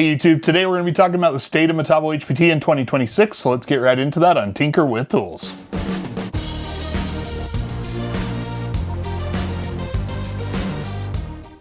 Hey YouTube, today we're going to be talking about the state of Metabo HPT in 2026, so let's get right into that on Tinker with Tools.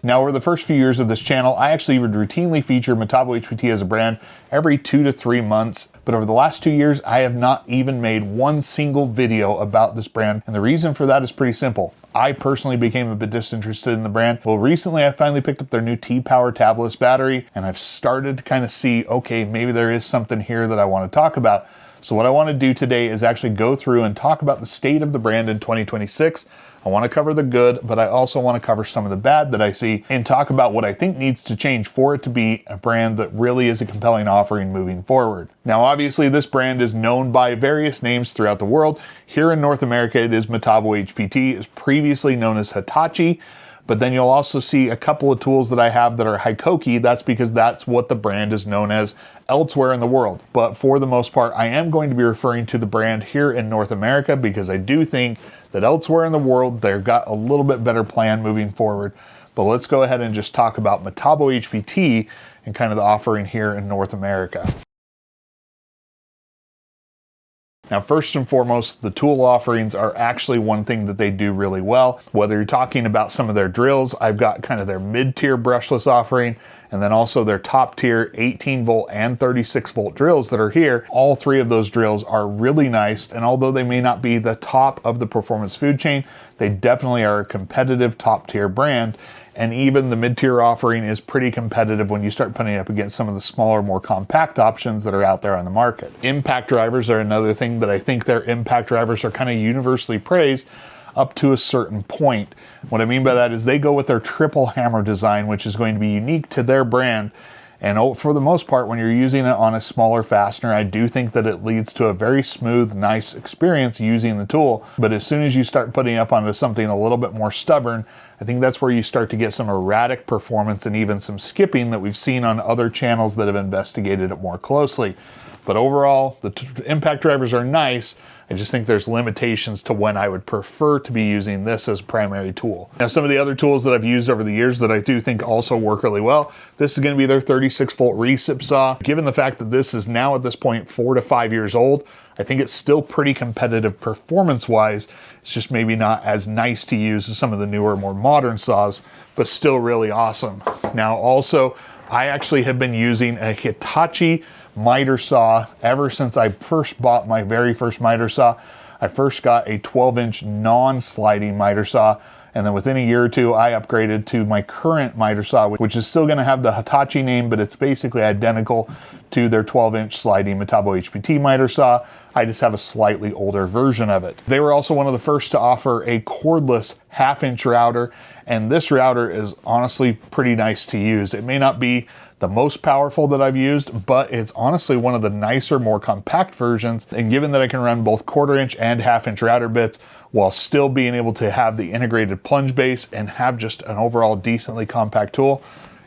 Now, over the first few years of this channel, I actually would routinely feature Metabo HPT as a brand every 2 to 3 months. But over the last 2 years, I have not even made one single video about this brand. And the reason for that is pretty simple. I personally became a bit disinterested in the brand. Well, recently I finally picked up their new T-Power tabless battery, and I've started to kind of see, okay, maybe there is something here that I want to talk about. So what I want to do today is actually go through and talk about the state of the brand in 2026. I want to cover the good, but I also want to cover some of the bad that I see and talk about what I think needs to change for it to be a brand that really is a compelling offering moving forward. Now, obviously, this brand is known by various names throughout the world. Here in North America, it is Metabo HPT. It was previously known as Hitachi. But then you'll also see a couple of tools that I have that are HiKOKI. That's because that's what the brand is known as elsewhere in the world. But for the most part, I am going to be referring to the brand here in North America because I do think that elsewhere in the world, they've got a little bit better plan moving forward. But let's go ahead and just talk about Metabo HPT and kind of the offering here in North America. Now, first and foremost, the tool offerings are actually one thing that they do really well. Whether you're talking about some of their drills, I've got kind of their mid-tier brushless offering, and then also their top tier 18 volt and 36 volt drills that are here. All three of those drills are really nice, and although they may not be the top of the performance food chain, they definitely are a competitive top tier brand. And even the mid-tier offering is pretty competitive when you start putting it up against some of the smaller, more compact options that are out there on the market. Impact drivers are another thing that I think their impact drivers are kind of universally praised up to a certain point. What I mean by that is they go with their triple hammer design, which is going to be unique to their brand. And for the most part, when you're using it on a smaller fastener, I do think that it leads to a very smooth, nice experience using the tool. But as soon as you start putting up onto something a little bit more stubborn, I think that's where you start to get some erratic performance and even some skipping that we've seen on other channels that have investigated it more closely. But overall, the impact drivers are nice. I just think there's limitations to when I would prefer to be using this as a primary tool. Now, some of the other tools that I've used over the years that I do think also work really well, this is going to be their 36 volt recip saw. Given the fact that this is now at this point 4 to 5 years old, I think it's still pretty competitive performance-wise. It's just maybe not as nice to use as some of the newer, more modern saws, but still really awesome. Now, also, I actually have been using a Hitachi miter saw ever since I first bought my very first miter saw. I first got a 12-inch non-sliding miter saw, and then within a year or two, I upgraded to my current miter saw, which is still going to have the Hitachi name, but it's basically identical to their 12-inch sliding Metabo HPT miter saw. I just have a slightly older version of it. They were also one of the first to offer a cordless 1/2-inch router, and this router is honestly pretty nice to use. It may not be the most powerful that I've used, but it's honestly one of the nicer, more compact versions. And given that I can run both 1/4-inch and 1/2-inch router bits while still being able to have the integrated plunge base and have just an overall decently compact tool,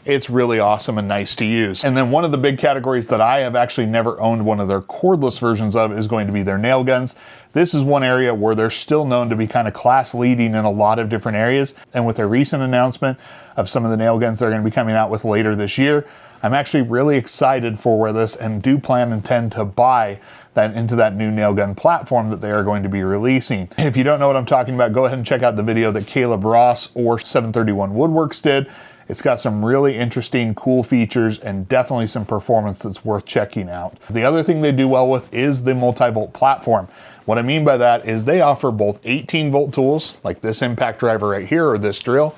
it's really awesome and nice to use. And then one of the big categories that I have actually never owned one of their cordless versions of is going to be their nail guns. This is one area where they're still known to be kind of class leading in a lot of different areas. And with their recent announcement of some of the nail guns they're going to be coming out with later this year, I'm actually really excited for this and do intend to buy that into that new nail gun platform that they are going to be releasing. If you don't know what I'm talking about, go ahead and check out the video that Caleb Ross or 731 Woodworks did. It's got some really interesting, cool features and definitely some performance that's worth checking out. The other thing they do well with is the multi-volt platform. What I mean by that is they offer both 18 volt tools, like this impact driver right here or this drill,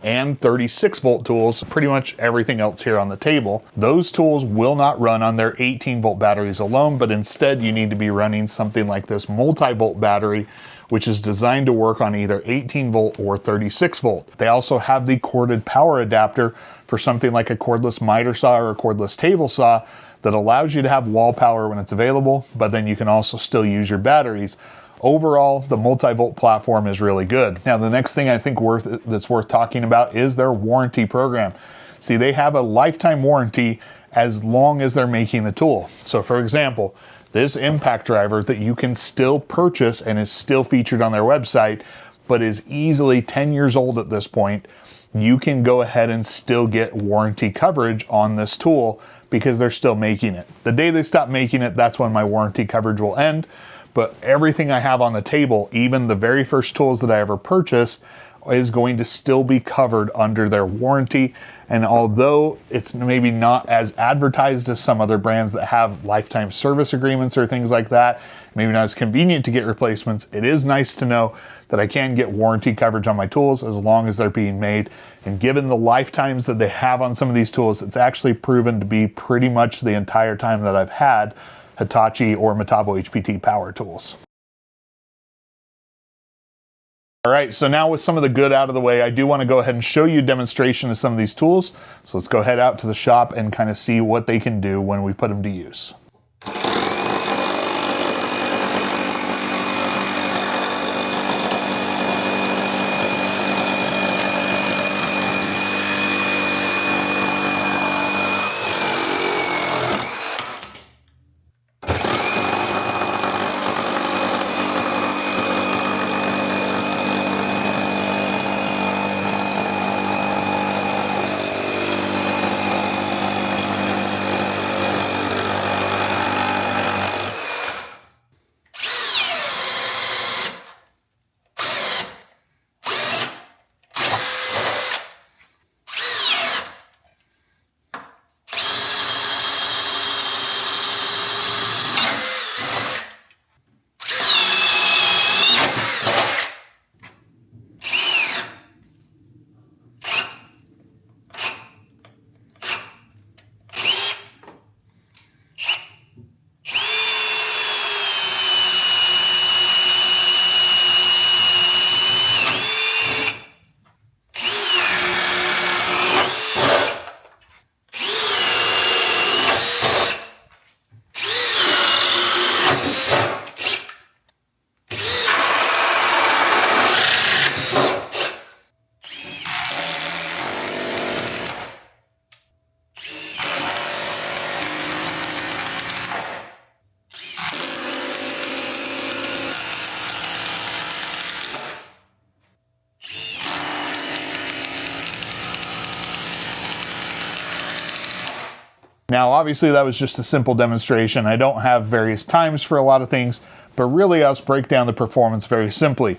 and 36 volt tools, pretty much everything else here on the table. Those tools will not run on their 18 volt batteries alone, but instead you need to be running something like this multi-volt battery, which is designed to work on either 18 volt or 36 volt. They also have the corded power adapter for something like a cordless miter saw or a cordless table saw that allows you to have wall power when it's available, but then you can also still use your batteries. Overall, the multi-volt platform is really good. Now, the next thing I think that's worth talking about is their warranty program. See, they have a lifetime warranty as long as they're making the tool. So for example, this impact driver that you can still purchase and is still featured on their website, but is easily 10 years old at this point, you can go ahead and still get warranty coverage on this tool because they're still making it. The day they stop making it, that's when my warranty coverage will end. But everything I have on the table, even the very first tools that I ever purchased, is going to still be covered under their warranty. And although it's maybe not as advertised as some other brands that have lifetime service agreements or things like that, maybe not as convenient to get replacements, it is nice to know that I can get warranty coverage on my tools as long as they're being made. And given the lifetimes that they have on some of these tools, it's actually proven to be pretty much the entire time that I've had Hitachi or Metabo HPT power tools. All right, so now with some of the good out of the way, I do want to go ahead and show you a demonstration of some of these tools. So let's go head out to the shop and kind of see what they can do when we put them to use. Now, obviously that was just a simple demonstration. I don't have various times for a lot of things, but really I'll break down the performance very simply.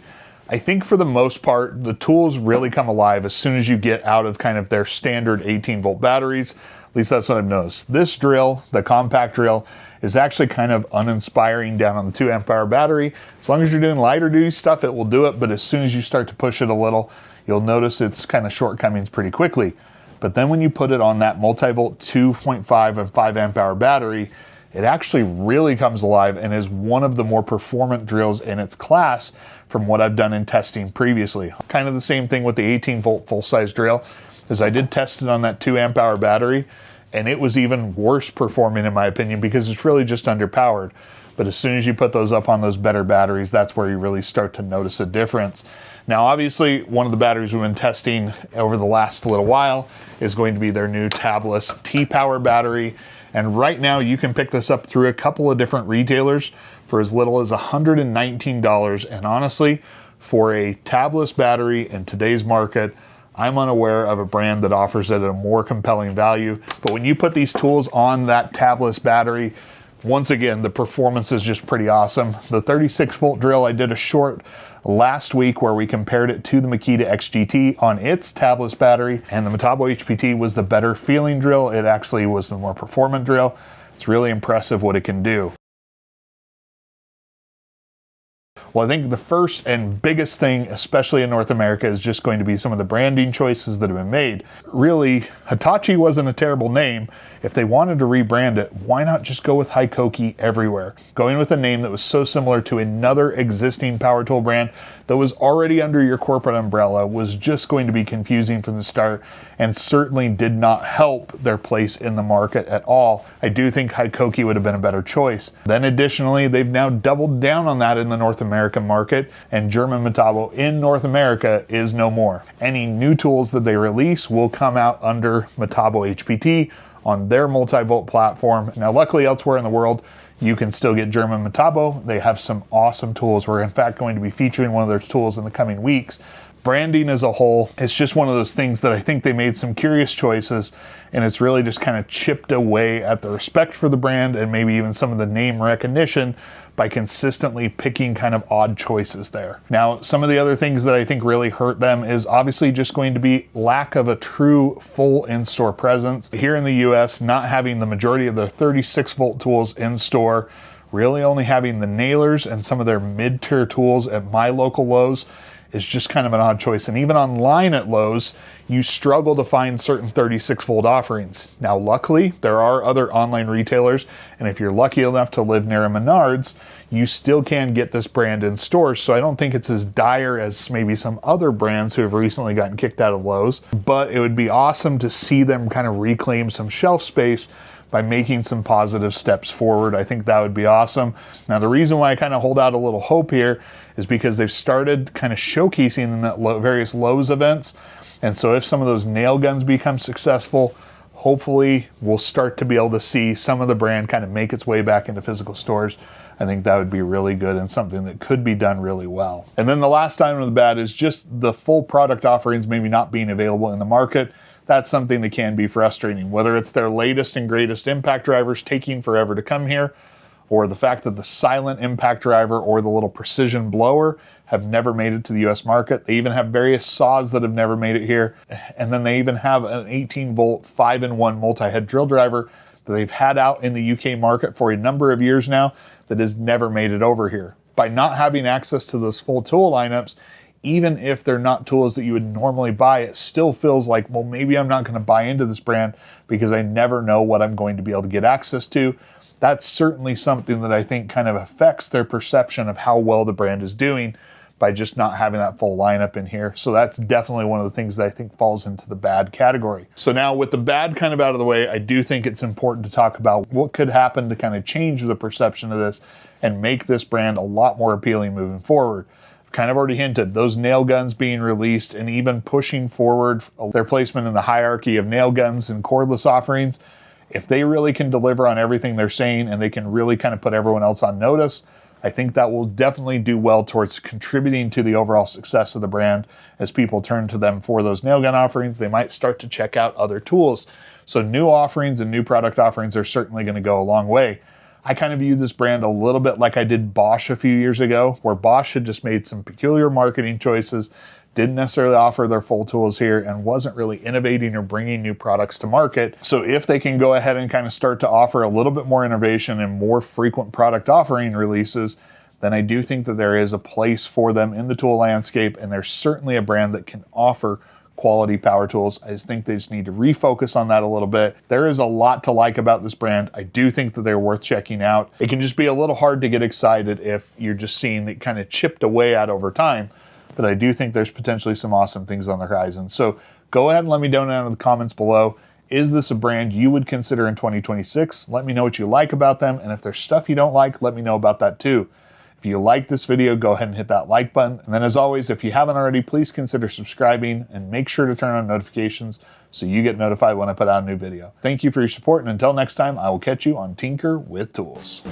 I think for the most part, the tools really come alive as soon as you get out of kind of their standard 18-volt batteries. At least that's what I've noticed. This drill, the compact drill, is actually kind of uninspiring down on the 2 amp hour battery. As long as you're doing lighter duty stuff, it will do it, but as soon as you start to push it a little, you'll notice its kind of shortcomings pretty quickly. But then when you put it on that multi-volt 2.5 and 5 amp hour battery, it actually really comes alive and is one of the more performant drills in its class from what I've done in testing previously. Kind of the same thing with the 18-volt full-size drill, as I did test it on that 2 amp hour battery, and it was even worse performing in my opinion because it's really just underpowered. But as soon as you put those up on those better batteries, that's where you really start to notice a difference. Now, obviously, one of the batteries we've been testing over the last little while is going to be their new tabless T-Power battery. And right now, you can pick this up through a couple of different retailers for as little as $119. And honestly, for a tabless battery in today's market, I'm unaware of a brand that offers it at a more compelling value. But when you put these tools on that tabless battery, once again, the performance is just pretty awesome. The 36-volt drill, I did a short last week where we compared it to the Makita XGT on its tabless battery, and the Metabo HPT was the better feeling drill. It actually was the more performant drill. It's really impressive what it can do. Well, I think the first and biggest thing, especially in North America, is just going to be some of the branding choices that have been made. Really, Hitachi wasn't a terrible name. If they wanted to rebrand it, why not just go with HiKOKI everywhere? Going with a name that was so similar to another existing power tool brand that was already under your corporate umbrella was just going to be confusing from the start and certainly did not help their place in the market at all. I do think HiKOKI would have been a better choice. Then additionally, they've now doubled down on that in the North American market, and German Metabo in North America is no more. Any new tools that they release will come out under Metabo HPT on their multi-volt platform. Now, luckily elsewhere in the world, you can still get German Metabo. They have some awesome tools. We're in fact going to be featuring one of their tools in the coming weeks. branding as a whole, it's just one of those things that I think they made some curious choices, and it's really just kind of chipped away at the respect for the brand and maybe even some of the name recognition by consistently picking kind of odd choices there. Now, some of the other things that I think really hurt them is obviously just going to be lack of a true full in-store presence. Here in the US, not having the majority of the 36-volt tools in store, really only having the nailers and some of their mid-tier tools at my local Lowe's is just kind of an odd choice. And even online at Lowe's, you struggle to find certain 36-volt offerings. Now, luckily, there are other online retailers, and if you're lucky enough to live near a Menards, you still can get this brand in stores. So I don't think it's as dire as maybe some other brands who have recently gotten kicked out of Lowe's, but it would be awesome to see them kind of reclaim some shelf space by making some positive steps forward. I think that would be awesome. Now, the reason why I kind of hold out a little hope here is because they've started kind of showcasing them at various Lowe's events. And so if some of those nail guns become successful, hopefully we'll start to be able to see some of the brand kind of make its way back into physical stores. I think that would be really good and something that could be done really well. And then the last item of the bad is just the full product offerings maybe not being available in the market. That's something that can be frustrating, whether it's their latest and greatest impact drivers taking forever to come here, or the fact that the silent impact driver or the little precision blower have never made it to the US market. They even have various saws that have never made it here. And then they even have an 18-volt 5-in-1 multi-head drill driver that they've had out in the UK market for a number of years now that has never made it over here. By not having access to those full tool lineups, even if they're not tools that you would normally buy, it still feels like, well, maybe I'm not going to buy into this brand because I never know what I'm going to be able to get access to. That's certainly something that I think kind of affects their perception of how well the brand is doing by just not having that full lineup in here. So that's definitely one of the things that I think falls into the bad category. So now with the bad kind of out of the way, I do think it's important to talk about what could happen to kind of change the perception of this and make this brand a lot more appealing moving forward. Kind of already hinted, those nail guns being released and even pushing forward their placement in the hierarchy of nail guns and cordless offerings. If they really can deliver on everything they're saying and they can really kind of put everyone else on notice, I think that will definitely do well towards contributing to the overall success of the brand. As people turn to them for those nail gun offerings, they might start to check out other tools. So new offerings and new product offerings are certainly going to go a long way. I kind of view this brand a little bit like I did Bosch a few years ago, where Bosch had just made some peculiar marketing choices, didn't necessarily offer their full tools here, and wasn't really innovating or bringing new products to market. So if they can go ahead and kind of start to offer a little bit more innovation and more frequent product offering releases, then I do think that there is a place for them in the tool landscape, and there's certainly a brand that can offer quality power tools. I just think they just need to refocus on that a little bit. There is a lot to like about this brand. I do think that they're worth checking out. It can just be a little hard to get excited if you're just seeing it kind of chipped away at over time, but I do think there's potentially some awesome things on the horizon. So go ahead and let me know down in the comments below. Is this a brand you would consider in 2026? Let me know what you like about them, and if there's stuff you don't like, let me know about that too. If you like this video, go ahead and hit that like button. And then as always, if you haven't already, please consider subscribing and make sure to turn on notifications so you get notified when I put out a new video. Thank you for your support, and until next time, I will catch you on Tinker with Tools.